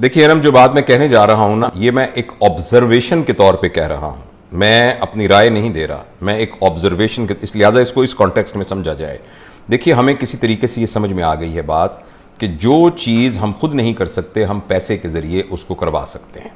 देखिए अरम, जो बात मैं कहने जा रहा हूं ना, ये मैं एक ऑब्जर्वेशन के तौर पे कह रहा हूं, मैं अपनी राय नहीं दे रहा, मैं एक ऑब्जर्वेशन के, इस लिहाजा इसको इस कॉन्टेक्स्ट में समझा जाए। देखिए हमें किसी तरीके से ये समझ में आ गई है बात कि जो चीज़ हम खुद नहीं कर सकते हम पैसे के ज़रिए उसको करवा सकते हैं।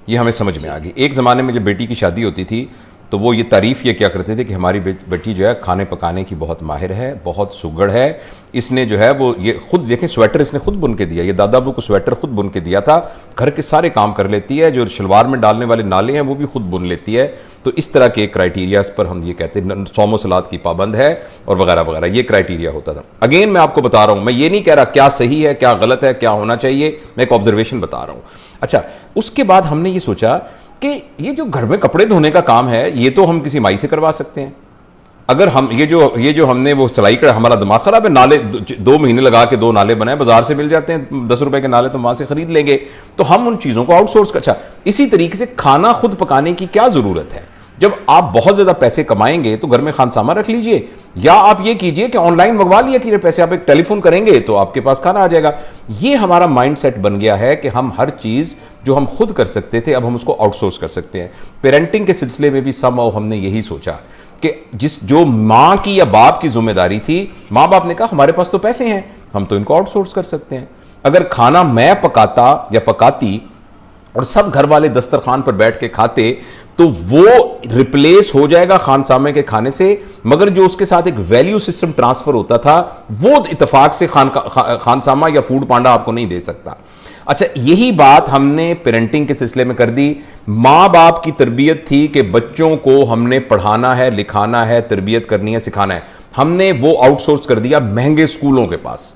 ये हमें समझ में आ गई। एक ज़माने में जब बेटी की शादी होती थी तो वो ये तारीफ़ ये क्या करते थे कि हमारी बेटी जो है खाने पकाने की बहुत माहिर है, बहुत सुगड़ है, इसने जो है वो ये खुद देखें स्वेटर इसने खुद बुन के दिया, ये दादा अबू को स्वेटर खुद बुन के दिया था, घर के सारे काम कर लेती है, जो शलवार में डालने वाले नाले हैं वो भी खुद बुन लेती है। तो इस तरह के क्राइटेरियाज पर हम ये कहते हैं सौमो सलात की पाबंद है और वगैरह वगैरह, ये क्राइटेरिया होता था। अगेन मैं आपको बता रहा हूँ, मैं ये नहीं कह रहा क्या सही है क्या गलत है क्या होना चाहिए, मैं एक ऑब्जर्वेशन बता रहा हूँ। अच्छा, उसके बाद हमने ये सोचा कि ये जो घर में कपड़े धोने का काम है ये तो हम किसी माई से करवा सकते हैं। अगर हम ये जो हमने वो सिलाई कर, हमारा दिमाग खराब है, नाले 2 महीने लगा के 2 नाले बनाए, बाजार से मिल जाते हैं 10 रुपए के नाले, तो वहां से खरीद लेंगे, तो हम उन चीजों को आउटसोर्स कर। अच्छा, इसी तरीके से खाना खुद पकाने की क्या जरूरत है? जब आप बहुत ज्यादा पैसे कमाएंगे तो घर में खानसामा रख लीजिए, या आप ये कीजिए कि ऑनलाइन मंगवा लिया कि पैसे, आप एक टेलीफोन करेंगे तो आपके पास खाना आ जाएगा। ये हमारा माइंडसेट बन गया है कि हम हर चीज जो हम खुद कर सकते थे अब हम उसको आउटसोर्स कर सकते हैं। पेरेंटिंग के सिलसिले में भी समहाउ हमने यही सोचा कि जो माँ की या बाप की जिम्मेदारी थी, माँ बाप ने कहा हमारे पास तो पैसे हैं, हम तो इनको आउटसोर्स कर सकते हैं। अगर खाना मैं पकाता या पकाती और सब घर वाले दस्तरखान पर बैठ के खाते तो वो रिप्लेस हो जाएगा खानसामे के खाने से, मगर जो उसके साथ एक वैल्यू सिस्टम ट्रांसफर होता था वो इत्तेफाक से खानसामा या फूड पांडा आपको नहीं दे सकता। अच्छा, यही बात हमने पेरेंटिंग के सिलसिले में कर दी। माँ बाप की तरबियत थी कि बच्चों को हमने पढ़ाना है, लिखाना है, तरबियत करनी है, सिखाना है, हमने वो आउटसोर्स कर दिया महंगे स्कूलों के पास।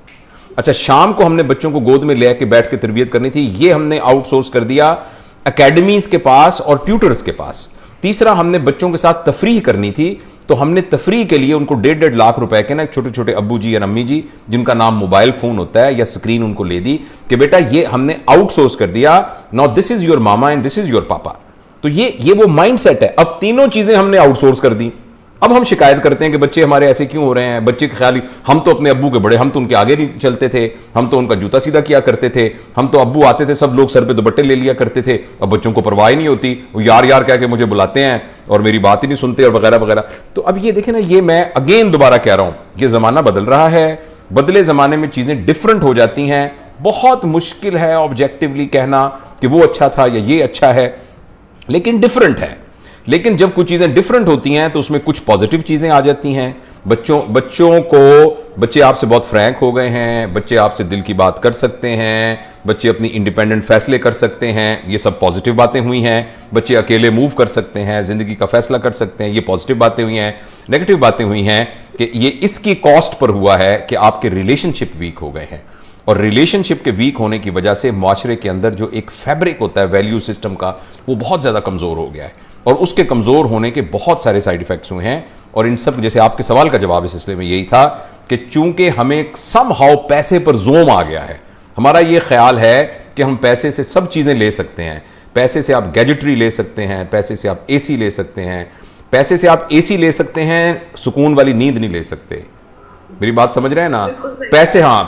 अच्छा, शाम को हमने बच्चों को गोद में लेके बैठ के तरबियत करनी थी, ये हमने आउटसोर्स कर दिया एकेडमीज के पास और ट्यूटर्स के पास। तीसरा, हमने बच्चों के साथ तफरीह करनी थी, तो हमने तफरीह के लिए उनको 1.5 लाख रुपए के ना छोटे छोटे अब्बू जी या अम्मी जी जिनका नाम मोबाइल फोन होता है या स्क्रीन उनको ले दी कि बेटा ये हमने आउटसोर्स कर दिया, now this is your mama and this is your पापा। तो ये वो माइंडसेट है। अब तीनों चीजें हमने आउटसोर्स कर दी। अब हम शिकायत करते हैं कि बच्चे हमारे ऐसे क्यों हो रहे हैं, बच्चे के ख्याल हम तो अपने अब्बू के बड़े, हम तो उनके आगे नहीं चलते थे, हम तो उनका जूता सीधा किया करते थे, हम तो अब्बू आते थे सब लोग सर पे दुपट्टे ले लिया करते थे। अब बच्चों को परवाह ही नहीं होती, वो यार यार कह के मुझे बुलाते हैं और मेरी बात ही नहीं सुनते और वगैरह वगैरह। तो अब ये देखें ना, ये मैं अगेन दोबारा कह रहा हूं, ये जमाना बदल रहा है, बदले जमाने में चीजें डिफरेंट हो जाती हैं। बहुत मुश्किल है ऑब्जेक्टिवली कहना कि वो अच्छा था या ये अच्छा है, लेकिन डिफरेंट है। लेकिन जब कुछ चीजें डिफरेंट होती हैं तो उसमें कुछ पॉजिटिव चीजें आ जाती हैं। बच्चे आपसे बहुत फ्रैंक हो गए हैं, बच्चे आपसे दिल की बात कर सकते हैं, बच्चे अपनी इंडिपेंडेंट फैसले कर सकते हैं, ये सब पॉजिटिव बातें हुई हैं। बच्चे अकेले मूव कर सकते हैं, जिंदगी का फैसला कर सकते हैं, ये पॉजिटिव बातें हुई हैं। नेगेटिव बातें हुई हैं कि ये इसकी कॉस्ट पर हुआ है कि आपके रिलेशनशिप वीक हो गए हैं, और रिलेशनशिप के वीक होने की वजह से माशरे के अंदर जो एक फैब्रिक होता है वैल्यू सिस्टम का, वो बहुत ज़्यादा कमज़ोर हो गया है, और उसके कमज़ोर होने के बहुत सारे साइड इफ़ेक्ट्स हुए हैं। और इन सब, जैसे आपके सवाल का जवाब इस सिलसिले में यही था कि चूंकि हमें समहाउ पैसे पर जोम आ गया है, हमारा ये ख्याल है कि हम पैसे से सब चीज़ें ले सकते हैं, पैसे से आप गैजेटरी ले सकते हैं, पैसे से आप AC ले सकते हैं, पैसे से आप AC ले सकते हैं, सुकून वाली नींद नहीं ले सकते। मेरी बात समझ रहे हैं ना?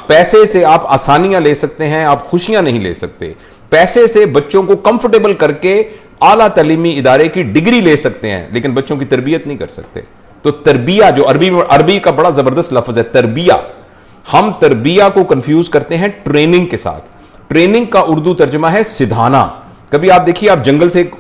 पैसे से आप आसानियां ले सकते हैं, आप खुशियां नहीं ले सकते। पैसे से बच्चों को कंफर्टेबल करके आला तालीमी इदारे की डिग्री ले सकते हैं, लेकिन बच्चों की तरबियत नहीं कर सकते। तो तरबिया, जो अरबी का बड़ा जबरदस्त लफ्ज है तरबिया, हम तरबिया को कंफ्यूज करते हैं ट्रेनिंग के साथ। ट्रेनिंग का उर्दू तर्जुमा है सिधाना। कभी आप देखिए, आप जंगल से एक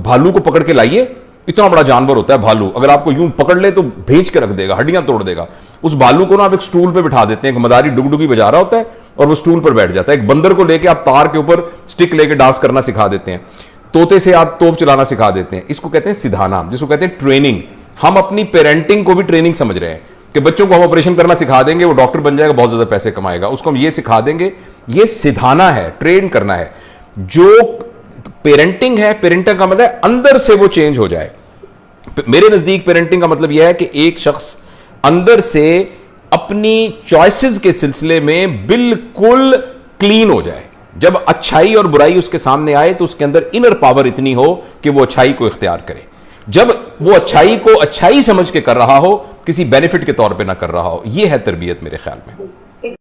भालू को पकड़ के लाइए, इतना बड़ा जानवर होता है भालू, अगर आपको यूं पकड़ ले तो भेज के रख देगा, हड्डियां तोड़ देगा। उस भालू को ना आप एक स्टूल पे बिठा देते हैं, एक मदारी डुगडुगी बजा रहा होता है और वो स्टूल पर बैठ जाता है। एक बंदर को लेके आप तार के ऊपर स्टिक लेके डांस करना सिखा देते हैं, तोते से आप तोप चलाना सिखा देते हैं। इसको कहते हैं सिधाना, जिसको कहते हैं ट्रेनिंग। हम अपनी पेरेंटिंग को भी ट्रेनिंग समझ रहे हैं कि बच्चों को हम ऑपरेशन करना सिखा देंगे, वो डॉक्टर बन जाएगा, बहुत ज्यादा पैसे कमाएगा, उसको हम ये सिखा देंगे। ये सिधाना है, ट्रेन करना है। जो पेरेंटिंग है, पेरेंटिंग का मतलब है अंदर से वो चेंज हो जाए। मेरे नजदीक पेरेंटिंग का मतलब यह है कि एक शख्स अंदर से अपनी चॉइसेस के सिलसिले में बिल्कुल क्लीन हो जाए। जब अच्छाई और बुराई उसके सामने आए तो उसके अंदर इनर पावर इतनी हो कि वो अच्छाई को इख्तियार करे। जब वो अच्छाई को अच्छाई समझ के कर रहा हो, किसी बेनिफिट के तौर पे ना कर रहा हो। यह है तरबियत मेरे ख्याल में।